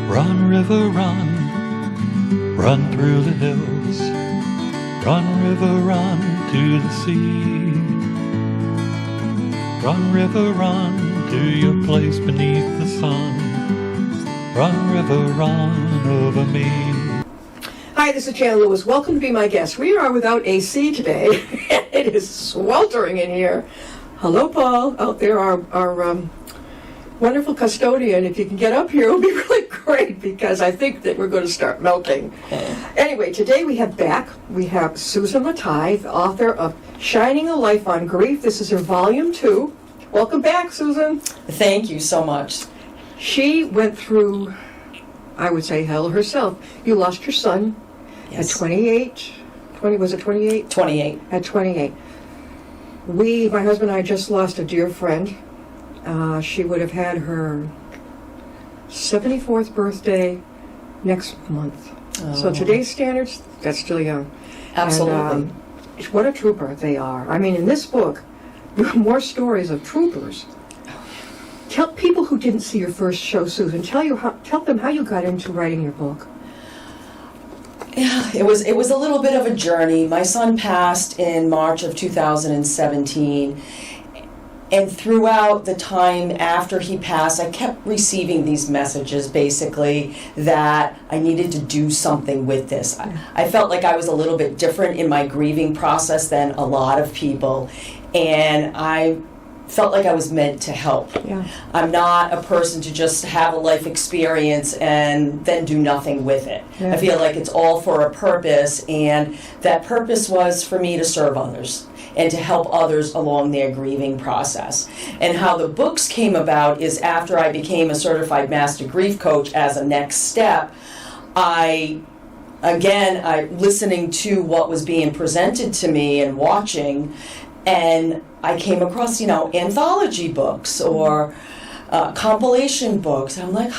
Run, river, run, run through the hills. Run, river, run to the sea. Run, river, run to your place beneath the sun. Run, river, run over me. Hi, this is Jan Lewis. Welcome to be my guest. We are without AC today. It is sweltering in here. Hello, Paul. Out there, our wonderful custodian. If you can get up here, it would be really great because I think that we're going to start melting. Anyway, today we have Susan Lataille, the author of Shining a Life on Grief. This is her volume 2. Welcome back, Susan. Thank you so much. She went through, I would say, hell herself. You lost your son at 28. Was it 28? 28. At 28. My husband and I just lost a dear friend. She would have had her 74th birthday next month. Oh. So today's standards, that's still young. Absolutely. And, what a trooper they are. I mean, in this book, there are more stories of troopers. Tell people who didn't see your first show, Susan, tell them how you got into writing your book. Yeah, it was a little bit of a journey. My son passed in March of 2017. And throughout the time after he passed, I kept receiving these messages, basically, that I needed to do something with this. I felt like I was a little bit different in my grieving process than a lot of people. And I felt like I was meant to help. Yeah. I'm not a person to just have a life experience and then do nothing with it. Yeah. I feel like it's all for a purpose, and that purpose was for me to serve others and to help others along their grieving process. And how the books came about is after I became a certified master grief coach as a next step, I listening to what was being presented to me and watching, and I came across, anthology books or compilation books. And I'm like,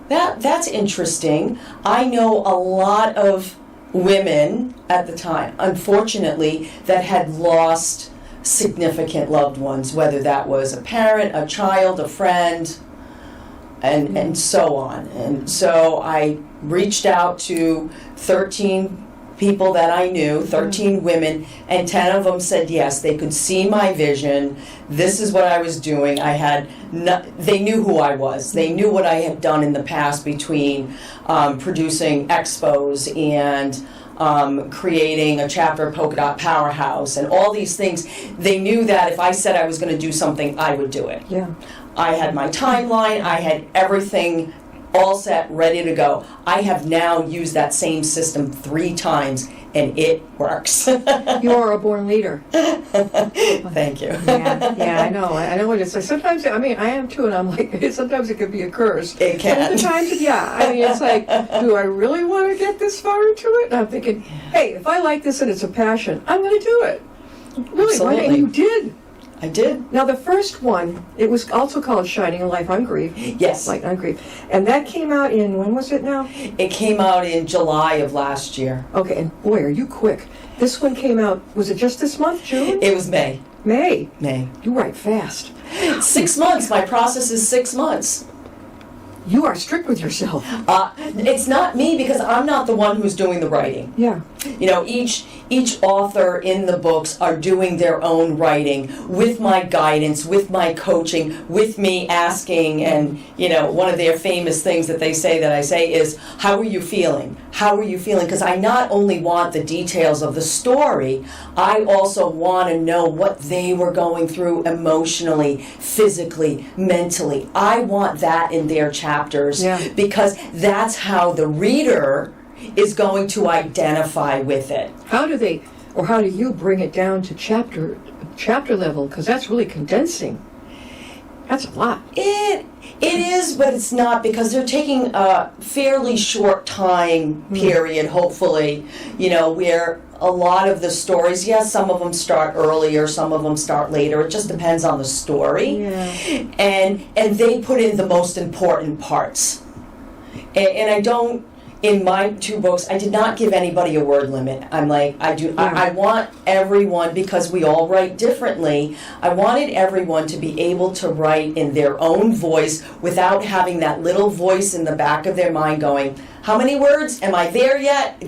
that's interesting. I know a lot of women at the time, unfortunately, that had lost significant loved ones, whether that was a parent, a child, a friend, and so on. And so I reached out to 13 people that I knew, 13 women, and 10 of them said yes. They could see my vision. This is what I was doing. They knew who I was. They knew what I had done in the past between producing expos and creating a chapter of Polka Dot Powerhouse and all these things. They knew that if I said I was going to do something, I would do it. Yeah. I had my timeline. I had everything all set, ready to go. I have now used that same system 3 times, and it works. You are a born leader. Thank you. Yeah, I know. I know what it's like. Sometimes, I am too, and I'm like, sometimes it can be a curse. It can. But other times, it's like, do I really want to get this far into it? And I'm thinking, hey, if I like this and it's a passion, I'm going to do it. Really, Absolutely. And you did. I did. Now, the first one, it was also called Shining a Life on Grief. Yes. Light on Grief. And that came out in, when was it now? It came out in July of last year. Okay, and boy, are you quick. This one came out, was it just this month, June? It was May. May. You write fast. 6 months. My process is 6 months. You are strict with yourself. It's not me, because I'm not the one who's doing the writing. Yeah. Each author in the books are doing their own writing with my guidance, with my coaching, with me asking, and one of their famous things that I say is, how are you feeling? How are you feeling? Because I not only want the details of the story, I also want to know what they were going through emotionally, physically, mentally. I want that in their chapters, because that's how the reader is going to identify with it. How do you bring it down to chapter level? Because that's really condensing. That's a lot. It is, but it's not, because they're taking a fairly short time period, hopefully, where a lot of the stories, yes, some of them start earlier, some of them start later. It just depends on the story. Yeah. And they put in the most important parts. And I don't in my 2 books, I did not give anybody a word limit. I'm like, I want everyone, because we all write differently, I wanted everyone to be able to write in their own voice without having that little voice in the back of their mind going, how many words? Am I there yet?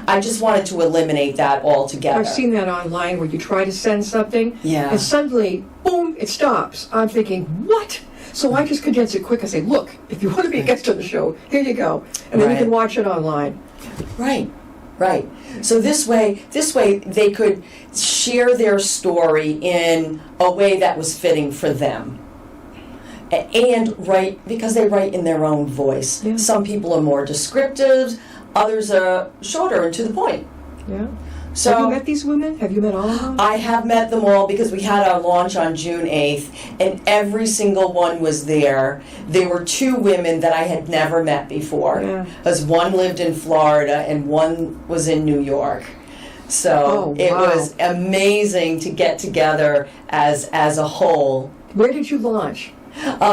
I just wanted to eliminate that altogether. I've seen that online where you try to send something, Yeah. and suddenly, boom, it stops. I'm thinking, what? So I just condense it quick. I say, look, if you want to be a guest on the show, here you go. And then you Right. can watch it online. Right. So this way they could share their story in a way that was fitting for them. And write, because they write in their own voice. Yeah. Some people are more descriptive, others are shorter and to the point. Yeah. So Have you met these women? Have you met all of them? I have met them all because we had our launch on June 8th, and every single one was there. There were 2 women that I had never met before, Yeah. because one lived in Florida and one was in New York. So Oh, it wow. was amazing to get together as a whole. Where did you launch?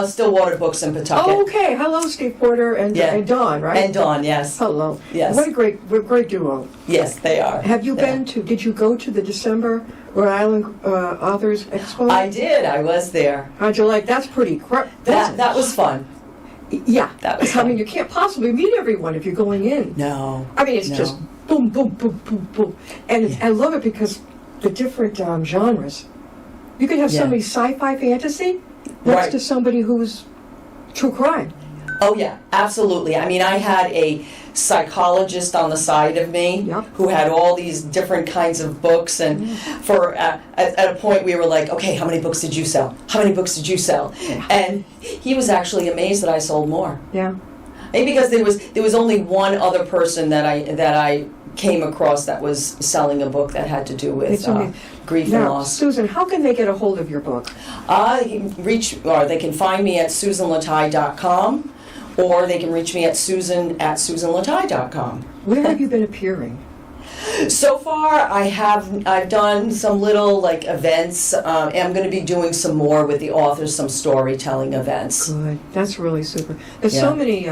Stillwater Books in Pawtucket. Oh, okay. Hello, Steve Porter and Dawn, right? And Dawn, yes. Hello. Yes. What a great duo. Yes, they are. Have you Yeah. did you go to the December Rhode Island Authors Expo? I did. I was there. How'd you like? That's pretty. That was fun. Yeah. That was I mean, fun. you can't possibly meet everyone if you're going in. No. I mean, it's No. just boom, boom, boom, boom, boom. And Yeah. I love it because the different genres. You could have Yeah. somebody sci-fi fantasy next Right. to somebody who's true crime. Oh yeah, absolutely. I mean, I had a psychologist on the side of me Yep. who had all these different kinds of books, and for at a point we were like, okay, how many books did you sell? How many books did you sell? And he was actually amazed that I sold more. Yeah. Maybe because there was only one other person that I came across that was selling a book that had to do with It's only- grief and Now, loss. Susan, how can they get a hold of your book? They can find me at susanlataille.com, or they can reach me at susanlataille.com. Where have you been appearing? So far, I've done some little events. I'm going to be doing some more with the authors, some storytelling events. Good. That's really super. There's Yeah. so many,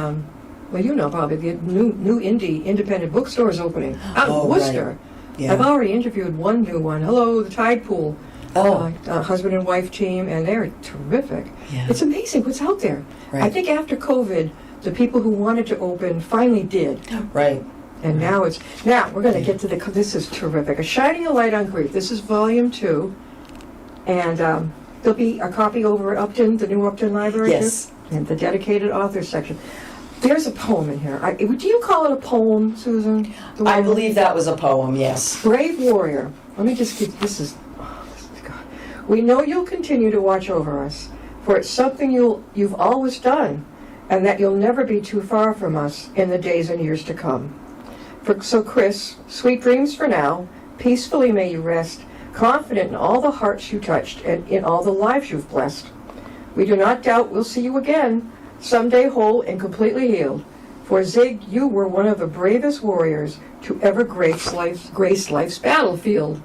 well, you know probably, the new independent bookstores opening out Oh, in right. Worcester. Yeah. I've already interviewed one new one. Hello, the Tide Pool. Oh. Husband and wife team, and they're terrific. Yeah. It's amazing what's out there. Right. I think after COVID, the people who wanted to open finally did. Right. And now we're going to get to this is terrific. A Shining a Light on Grief. This is volume 2. And there'll be a copy over at Upton, the new Upton Library. Yes. Too, in the dedicated authors section. There's a poem in here. Do you call it a poem, Susan? I believe that was a poem, yes. Brave warrior. Let me just get, this is God. We know you'll continue to watch over us, for it's something you've always done, and that you'll never be too far from us in the days and years to come. So Chris, sweet dreams for now, peacefully may you rest, confident in all the hearts you touched and in all the lives you've blessed. We do not doubt we'll see you again, someday whole and completely healed. For Zig, you were one of the bravest warriors to ever grace life's battlefield.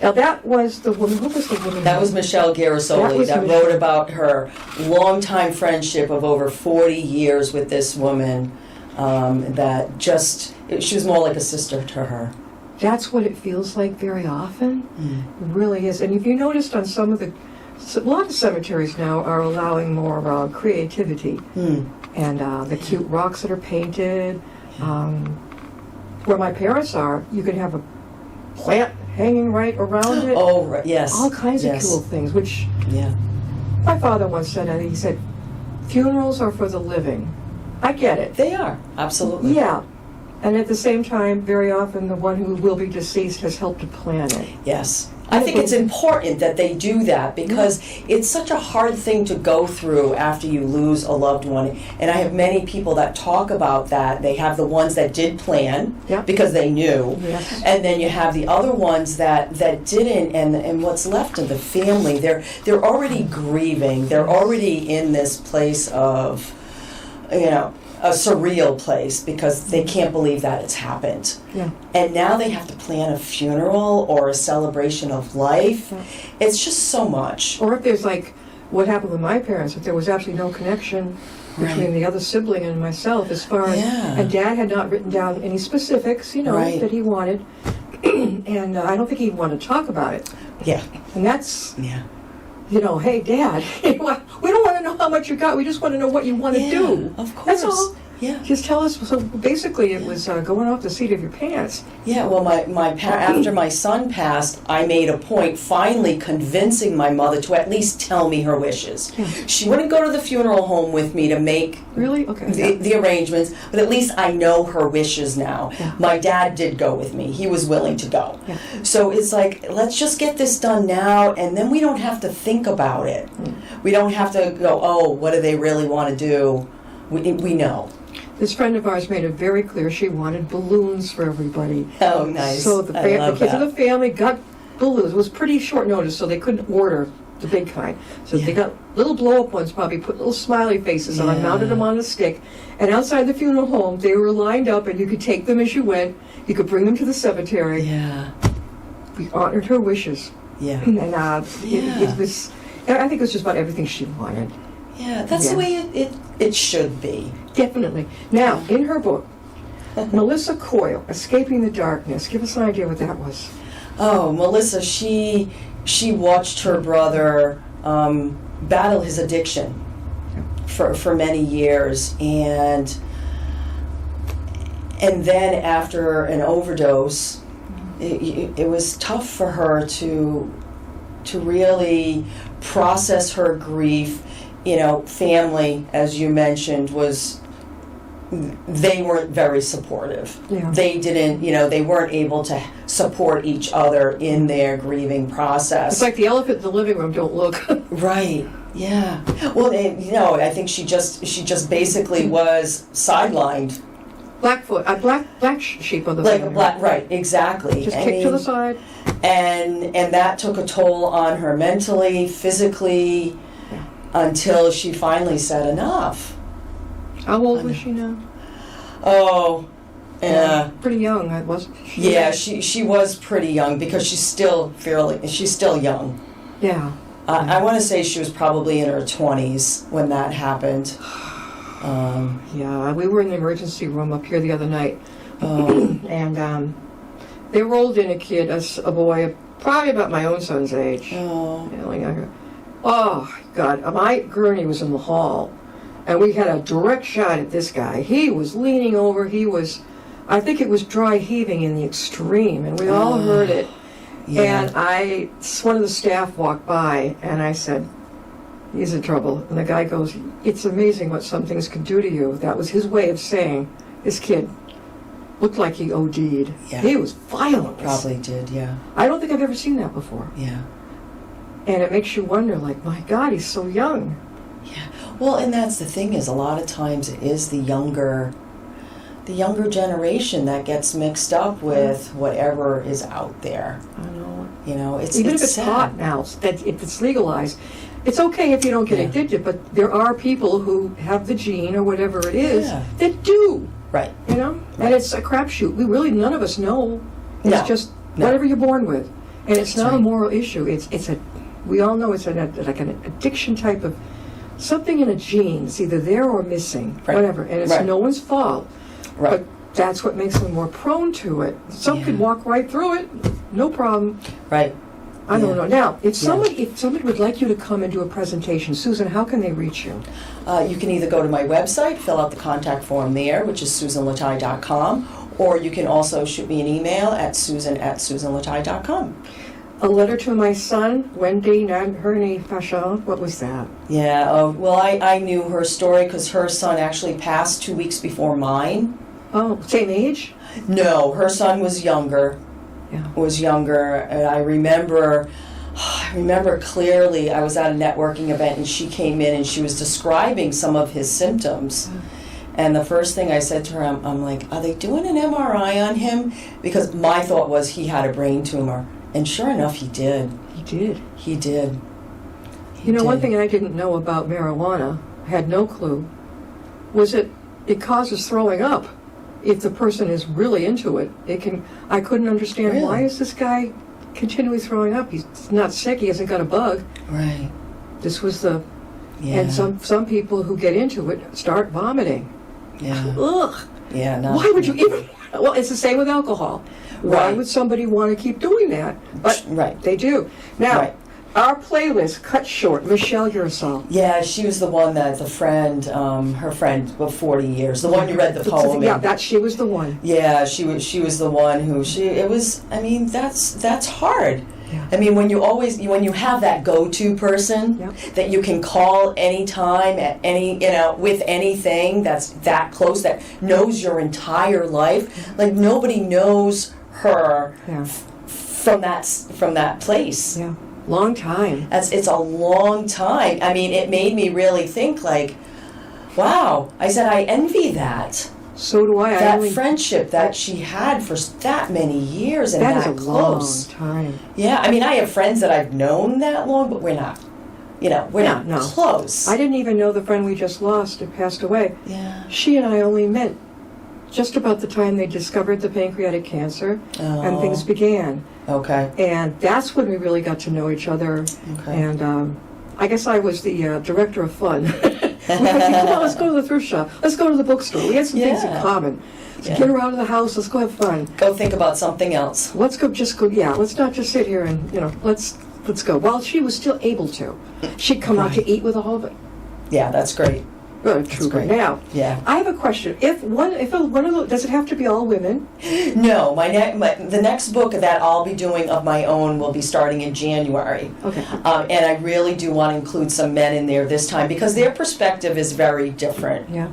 Now that was the woman, who was the woman? That was Michelle Garrisoli that Michelle. wrote about her longtime friendship of over 40 years with this woman. She was more like a sister to her. That's what it feels like very often. It really is. And if you noticed on a lot of cemeteries now are allowing more creativity. And the cute rocks that are painted. Where my parents are, you can have a plant hanging right around it. Oh, right. Yes. All kinds of Yes. cool things, which Yeah. my father once said, he said, funerals are for the living. I get it. They are. Absolutely. Yeah. And at the same time, very often the one who will be deceased has helped to plan it. Yes. I think it's important that they do that because it's such a hard thing to go through after you lose a loved one. And I have many people that talk about that. They have the ones that did plan Yep. because they knew. Yes. And then you have the other ones that didn't, and what's left of the family, they're already grieving. They're already in this place of, a surreal place because they can't believe that it's happened. Yeah. And now they have to plan a funeral or a celebration of life. It's just so much. Or if there's like what happened with my parents, if there was absolutely no connection between the other sibling and myself, as far as, Yeah. and Dad had not written down any specifics, Right. that he wanted, and I don't think he wanted to talk about it. Yeah. And that's, Yeah. hey, Dad, we don't want to know how much you got. We just want to know what you want to do. Of course. That's all. Yeah. Just tell us. So basically, it was going off the seat of your pants. Yeah, well, after my son passed, I made a point finally convincing my mother to at least tell me her wishes. Yeah. She wouldn't go to the funeral home with me to make Really? Okay. the arrangements, but at least I know her wishes now. Yeah. My dad did go with me. He was willing to go. Yeah. So it's like, let's just get this done now, and then we don't have to think about it. We don't have to go, oh, what do they really want to do? We know. This friend of ours made it very clear she wanted balloons for everybody. Oh, nice. So the I love kids that. of the family got balloons. It was pretty short notice, so they couldn't order the big kind. So they got little blow-up ones, probably put little smiley faces on, Yeah. mounted them on a stick. And outside the funeral home, they were lined up, and you could take them as you went. You could bring them to the cemetery. Yeah. We honored her wishes. Yeah. And Yeah. it was, I think it was just about everything she wanted. Yeah, that's the way it should be. Definitely. Now, in her book, Melissa Coyle, Escaping the Darkness. Give us an idea what that was. Oh, Melissa, she watched her brother battle his addiction for many years, and then after an overdose, it was tough for her to really process her grief. Family, as you mentioned, they weren't very supportive. Yeah. They didn't, they weren't able to support each other in their grieving process. It's like the elephant in the living room, don't look. Right. Yeah. Well, I think she just basically was sidelined. Blackfoot, black sheep of the Like a family. black, right, exactly. Just kicked to the side. And that took a toll on her mentally, physically, until she finally said enough. How old was she now? Oh, yeah. Pretty young, I was. Yeah, she was pretty young because she's still young. Yeah. I want to say she was probably in her 20s when that happened. Yeah, we were in the emergency room up here the other night, Oh, and they rolled in a kid, a boy, probably about my own son's age. oh, Oh, God. My gurney was in the hall, and we had a direct shot at this guy. He was leaning over. I think it was dry heaving in the extreme, and we all heard it. yeah. And one of the staff walked by, and I said, he's in trouble. And the guy goes, it's amazing what some things can do to you. That was his way of saying, this kid looked like he OD'd. Yeah. He was violent. Probably did, yeah. I don't think I've ever seen that before. Yeah. And it makes you wonder, like, my God, he's so young. Yeah. Well, and that's the thing is a lot of times it is the younger generation that gets mixed up with whatever is out there. I know. It's Even if it's sad. taught now, that if it's legalized, it's okay if you don't get Yeah. addicted, but there are people who have the gene or whatever it is Yeah. that do, Right. And it's a crapshoot. None of us know. It's No. just No. whatever you're born with. And it's That's not a right. moral issue. We all know it's like an addiction type of something in a gene. It's either there or missing, Right. whatever. And it's Right. no one's fault. Right. But that's what makes them more prone to it. Some Yeah. could walk right through it, no problem. Right. I don't Yeah. know. Now, if Yeah. somebody would like you to come and do a presentation, Susan, how can they reach you? You can either go to my website, fill out the contact form there, which is susanlataille.com, or you can also shoot me an email at susan@susanlataille.com. A letter to my son, Wendy Nadherney Pashal. What was that? Yeah, well, I knew her story because her son actually passed 2 weeks before mine. Oh, same age? No, her son was younger. Yeah. And I remember clearly I was at a networking event and she came in and she was describing some of his symptoms. And the first thing I said to her, I'm like, are they doing an MRI on him? Because my thought was he had a brain tumor. And sure enough, he did. He did. He did. One thing I didn't know about marijuana, I had no clue, was it causes throwing up. If the person is really into it, I couldn't understand, Really? why is this guy continually throwing up? He's not sick, he hasn't got a bug. Right. This was the Yeah. And some people who get into it start vomiting. Yeah. Ugh. Yeah. No. Why would you even? Well, it's the same with alcohol. Why Right. would somebody want to keep doing that? But Right. they do. Now, Right. our playlist cut short. Michelle Ursol. Yeah, she was the one that the friend, her friend of 40 years, the one you read the poem. Yeah, in. she was the one. Yeah, she was the one who it was. I mean, that's hard. Yeah. I mean, when you have that go-to person Yeah. that you can call anytime at any, with anything that's that close, that knows your entire life. Like nobody knows her Yeah. from that place. Yeah. Long time. It's a long time. I mean, it made me really think like, wow. I said, I envy that. So do I. That friendship that she had for that many years and that that is a close. long time. Yeah, I mean, I have friends that I've known that long, but we're not, we're not No. close. I didn't even know the friend we just lost who passed away. Yeah. She and I only met just about the time they discovered the pancreatic cancer and Oh. things began. Okay. And that's when we really got to know each other. Okay. And I guess I was the director of fun. We were thinking, come on, let's go to the thrift shop. Let's go to the bookstore. We had some things in Yeah. common. So Yeah. get her out of the house. Let's go have fun. Go think about something else. Let's go. Just go. Yeah. Let's not just sit here and Let's go. Well, she was still able to. She'd come out to Right. eat with all of it. Yeah, that's great. Good, true. great. Now, Yeah. I have a question. If one of those, does it have to be all women? No, the next book that I'll be doing of my own will be starting in January. Okay. And I really do want to include some men in there this time because their perspective is very different. Yeah.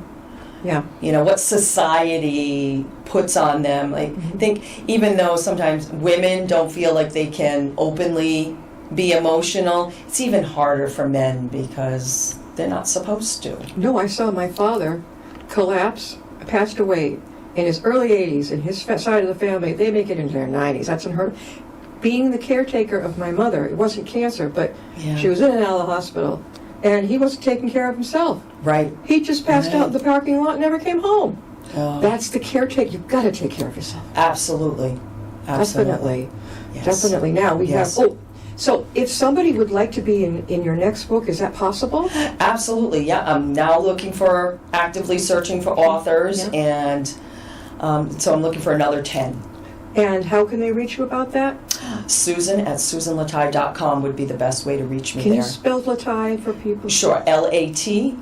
Yeah. What society puts on them. I think even though sometimes women don't feel like they can openly be emotional, it's even harder for men because they're not supposed to. No, I saw my father collapse, passed away in his early 80s, and his side of the family, they make it into their 90s. That's unheard of. Being the caretaker of my mother, it wasn't cancer, but Yeah. she was in and out of the hospital, and he wasn't taking care of himself. Right. He just passed out in the parking lot and never came home. Oh, That's the caretaker. You've got to take care of yourself. absolutely. Definitely. Yes. Definitely. Now we Yes. have, so if somebody would like to be in your next book, is that possible? Absolutely, yeah. I'm now actively searching for authors, Yeah. and so I'm looking for another 10. And how can they reach you about that? Susan at SusanLataille.com would be the best way to reach me Can there. you spell Lataille for people? Sure, Lataille.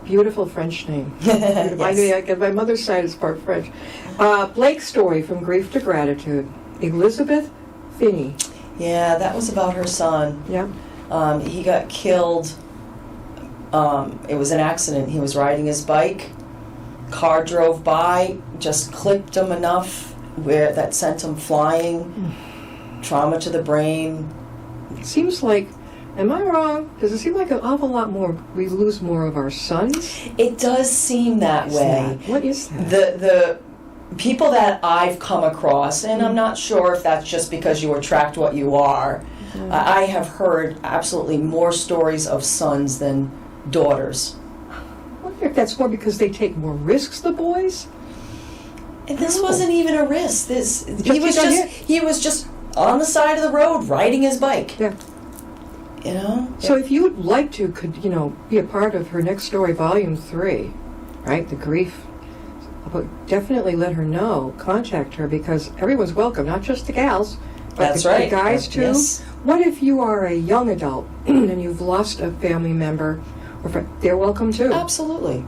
Beautiful French name. Beautiful. I Yes. know, because my mother's side is part French. Blake's story, From Grief to Gratitude. Elizabeth Finney. Yeah, that was about her son. Yeah. He got killed. It was an accident. He was riding his bike. Car drove by, just clipped him enough where that sent him flying. Trauma to the brain. It seems like, am I wrong? Does it seem like an awful lot more, we lose more of our sons? It does seem that way. What is that? The people that I've come across, and I'm not sure if that's just because you attract what you are, I have heard absolutely more stories of sons than daughters. I wonder if that's more because they take more risks, the boys? And this Oh. wasn't even a risk. He was just on the side of the road riding his bike. Yeah. So if you would like to, could, be a part of her next story, Volume 3, right? The grief. But definitely let her know. Contact her because everyone's welcome, not just the gals, but That's the right. guys too. Yes. What if you are a young adult and you've lost a family member or friend? They're welcome too. Absolutely.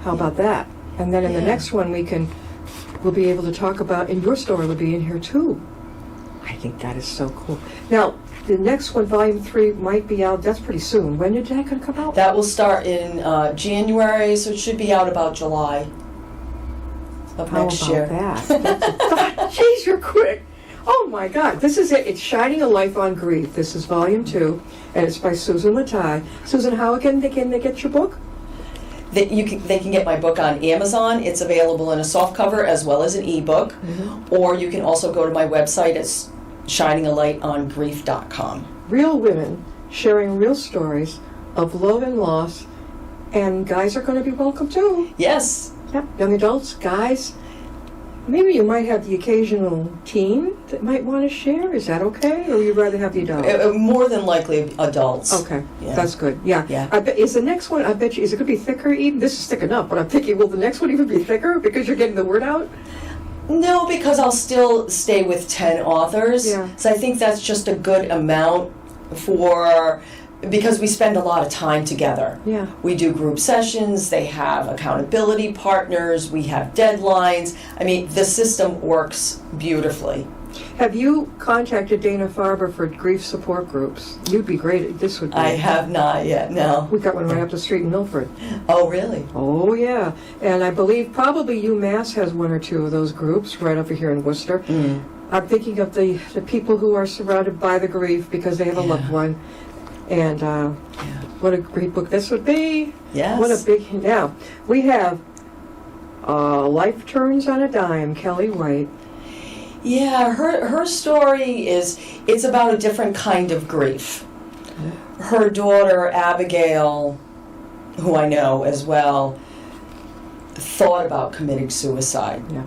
How about that? And then in the Yeah. next one we'll be able to talk about, and your story will be in here too. I think that is so cool. Now, the next one, Volume 3, might be out, that's pretty soon. When did that come out? That will start in January, so it should be out about July of How next about year. that? Jeez, you're quick. Oh my God, this is it. It's Shining a Life on Grief. This is Volume 2, and it's by Susan Lataille. Susan, how again can they get your book? They can get my book on Amazon. It's available in a softcover as well as an ebook. Or you can also go to my website. It's shiningalightonGrief.com. Real women sharing real stories of love and loss, and guys are going to be welcome too. Yes. Yeah, young adults, guys. maybe you might have the occasional teen that might want to share. Is that okay, or would you rather have the adult? More than likely adults. Okay, Yeah. that's good. Yeah. Yeah. I bet, is the next one, I bet you, is it going to be thicker even? This is thick enough, but I'm thinking, will the next one even be thicker because you're getting the word out? No, because I'll still stay with 10 authors. Yeah. So I think that's just a good amount because we spend a lot of time together. Yeah. We do group sessions, they have accountability partners, we have deadlines. I mean, the system works beautifully. Have you contacted Dana Farber for grief support groups? You'd be great at this. Would be. I have not yet, no. We got one right up the street in Milford. Oh, really? Oh, yeah. And I believe probably UMass has one or two of those groups right over here in Worcester. Mm. I'm thinking of the people who are surrounded by the grief because they have a loved one. And what a great book this would be. Yes. What a big... Now, we have Life Turns on a Dime, Kelly White. Yeah, her story it's about a different kind of grief. Her daughter, Abigail, who I know as well, thought about committing suicide. Yeah.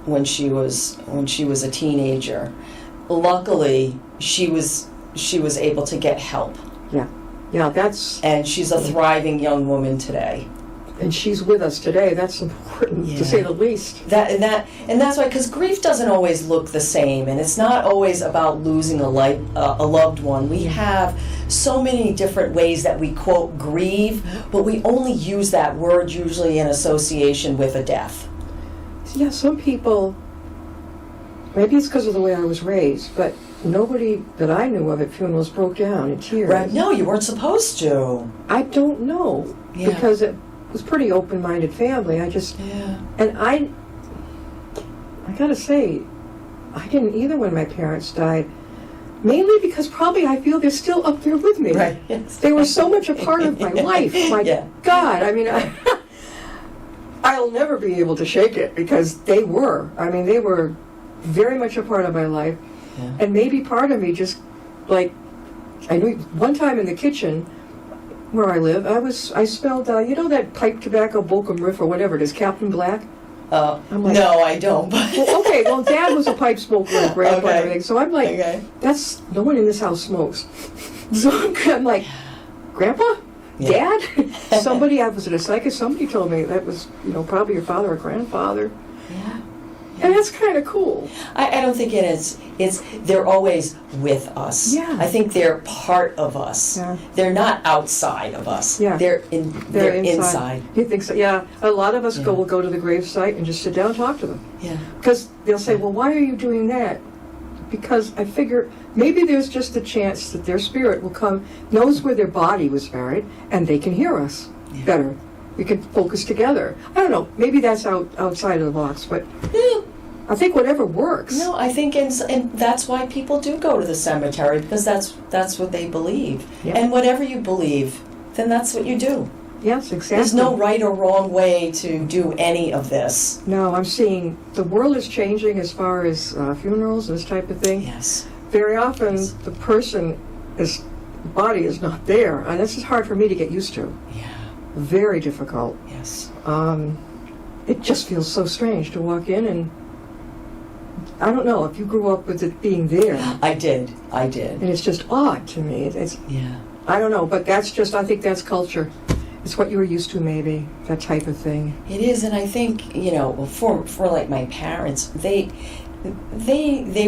When she was a teenager. Luckily, she was able to get help. Yeah, that's... And she's a thriving young woman today. And she's with us today. That's important, to say the least. That's why, because grief doesn't always look the same, and it's not always about losing a loved one. We have so many different ways that we quote grieve, but we only use that word usually in association with a death. Yeah, some people, maybe it's because of the way I was raised, but nobody that I knew of at funerals broke down in tears. Right? No, you weren't supposed to. I don't know, because it was a pretty open-minded family. And I gotta say, I didn't either when my parents died. Mainly because probably I feel they're still up there with me. Right. Yes. They were so much a part of my life. My God, I mean, I'll never be able to shake it because they were. I mean, they were very much a part of my life. Yeah. And maybe part of me just, like, I knew one time in the kitchen where I live, I smelled, you know that pipe tobacco, Bolcom Riff or whatever it is, Captain Black? I'm like, no, I don't. Well, okay, well, Dad was a pipe smoker and Grandpa and everything, so I'm like, no one in this house smokes. So I'm like, Grandpa? Yeah. Dad? Somebody, I was at a psychic, somebody told me that was, probably your father or grandfather. Yeah. And that's kind of cool. I don't think it is. They're always with us. Yeah. I think they're part of us. Yeah. They're not outside of us. Yeah. They're inside. You think so? Yeah. A lot of us will go to the gravesite and just sit down and talk to them. Yeah. Because they'll say, well, why are you doing that? Because I figure maybe there's just a chance that their spirit will come, knows where their body was buried, and they can hear us better. We can focus together. I don't know. Maybe that's outside of the box, but I think whatever works. No, I think, and that's why people do go to the cemetery, because that's what they believe. Yeah. And whatever you believe, then that's what you do. Yes, exactly. There's no right or wrong way to do any of this. No, I'm seeing the world is changing as far as funerals and this type of thing. Yes. Very often the person's body is not there, and this is hard for me to get used to. Yeah. Very difficult. Yes. It just feels so strange to walk in and I don't know if you grew up with it being there. I did. And it's just odd to me. Yeah. I don't know, but I think that's culture. It's what you were used to, maybe, that type of thing. It is, and I think, for like my parents, they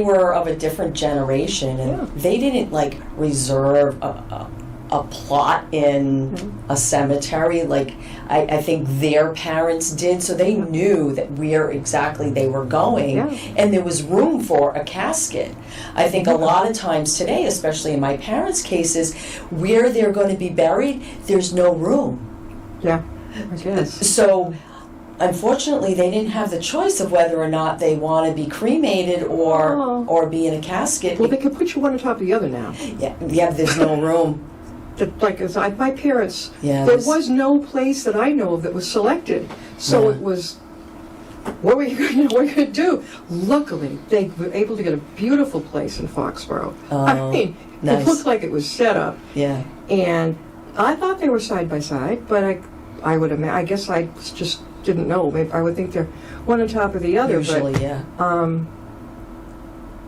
were of a different generation, and they didn't like reserve a plot in a cemetery like I think their parents did, so they knew that where exactly they were going, and there was room for a casket. I think a lot of times today, especially in my parents' cases, where they're going to be buried, there's no room. Yeah, I guess. So unfortunately, they didn't have the choice of whether or not they want to be cremated or be in a casket. Well, they can put you one on top of the other now. Yeah, there's no room. Like my parents, there was no place that I know of that was selected. So it was, what were you going to do? Luckily, they were able to get a beautiful place in Foxborough. I mean, nice. It looked like it was set up. Yeah. And I thought they were side by side, but I guess I was just didn't know. Maybe I would think they're one on top of the other. Usually, yeah.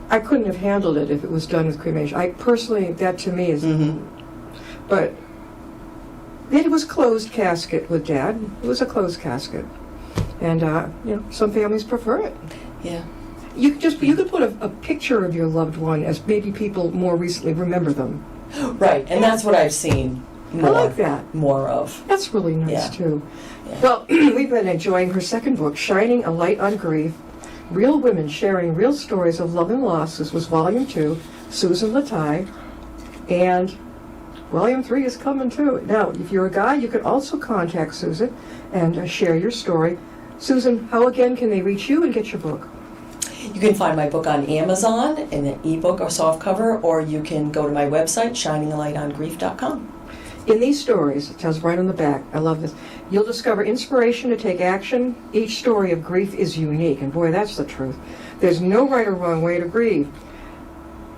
I couldn't have handled it if it was done with cremation. I personally, that to me is, but it was closed casket with Dad. It was a closed casket, and some families prefer it. Yeah. You could put a picture of your loved one as maybe people more recently remember them. Right, and that's what I've seen more, I like that. More of. That's really nice too. Yeah. Well, we've been enjoying her second book, Shining a Light on Grief. Real Women Sharing Real Stories of Love and Loss. This was Volume 2, Susan Lataille. And Volume 3 is coming too. Now, if you're a guy, you can also contact Susan and share your story. Susan, how again can they reach you and get your book? You can find my book on Amazon in an ebook or softcover, or you can go to my website, shiningalightonGrief.com. In these stories, it tells right on the back, I love this, you'll discover inspiration to take action. Each story of grief is unique, and boy, that's the truth. There's no right or wrong way to grieve.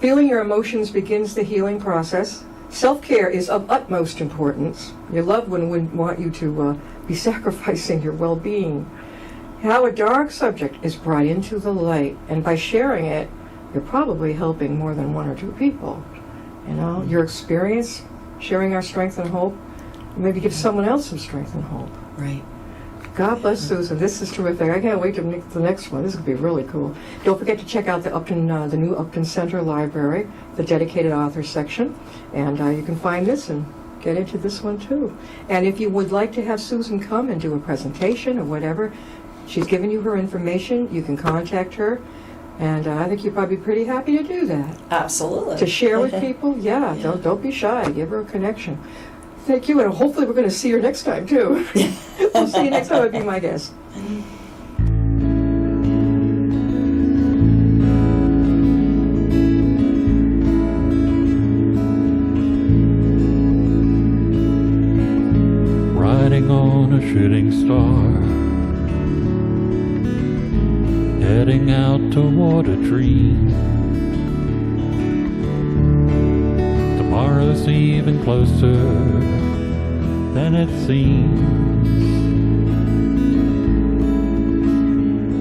Feeling your emotions begins the healing process. Self-care is of utmost importance. Your loved one wouldn't want you to be sacrificing your well-being. How a dark subject is brought into the light, and by sharing it, you're probably helping more than one or two people. You know, your experience, sharing our strength and hope, maybe give someone else some strength and hope. Right. God bless Susan. This is terrific. I can't wait to make the next one. This is going to be really cool. Don't forget to check out the new Upton Center Library, the dedicated authors section, and you can find this and get into this one too. And if you would like to have Susan come and do a presentation or whatever, she's given you her information. You can contact her, and I think you'd probably be pretty happy to do that. Absolutely. To share with people, yeah. Don't be shy. Give her a connection. Thank you, and hopefully we're going to see her next time too. We'll see you next time. Would be my guess. Riding on a shooting star, heading out toward a dream. Tomorrow's even closer than it seems.